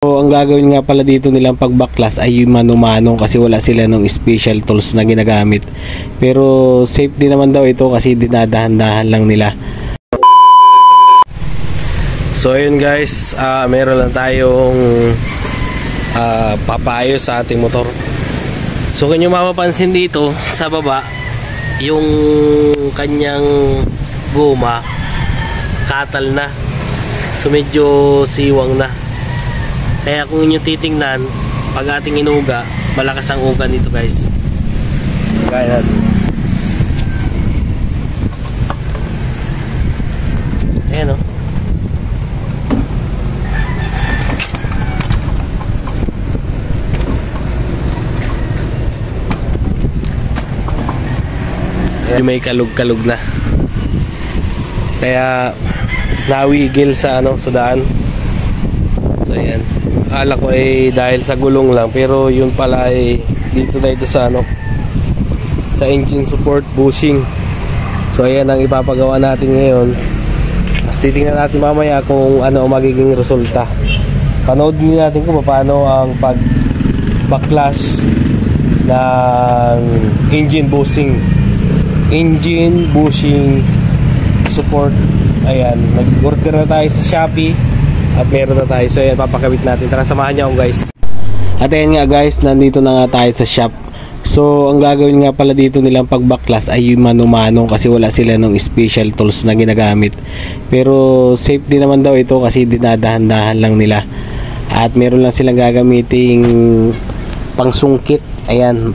So, ang gagawin nga pala dito nilang pagbaklas ay yung mano-mano kasi wala sila ng special tools na ginagamit. Pero safe din naman daw ito kasi dinadahan-dahan lang nila. So ayun guys, meron lang tayong papayos sa ating motor. So kung nyo mapapansin dito sa baba, yung kanyang goma katal na. So medyo siwang na. Kaya kung nyo titingnan, pag ating inuga, malakas ang uga nito guys. Gaya natin. Ayan o. May kalug-kalug na. Kaya nawigil sa sa daan. So ayan. Akala ko ay dahil sa gulong lang, pero yun pala ay dito na ito sa sa engine support bushing. So ayan ang ipapagawa natin ngayon. Mas titingnan natin mamaya kung ano magiging resulta. Panoodin natin kung paano ang pagbaklas ng engine bushing support. Ayan, nag-order na tayo sa Shopee at meron na tayo. So ayan, papakabit natin. Tara, samahan niyo ako guys. At ayan nga guys, nandito na nga tayo sa shop. So ang gagawin nga pala dito nilang pagbaklas ay yung mano-mano kasi wala sila ng special tools na ginagamit. Pero safe din naman daw ito kasi dinadahan-dahan lang nila. At meron lang silang gagamiting pangsungkit. Ayan.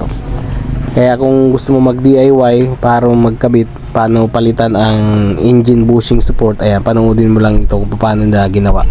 Kaya kung gusto mo mag DIY para magkabit, paano palitan ang engine bushing support, ayan, panoodin mo lang ito kung paano na ginawa.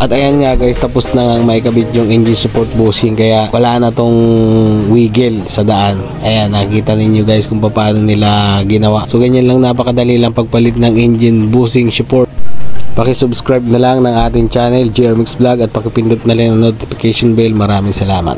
At ayan nga guys, tapos na nga may kabit yung engine support bushing, kaya wala na tong wiggle sa daan. Ayan, nakita ninyo guys kung paano nila ginawa. So ganyan lang, napakadali lang pagpalit ng engine bushing support. Paki-subscribe na lang ng ating channel, GRMix Vlog, at pakipindot na lang ang notification bell. Maraming salamat.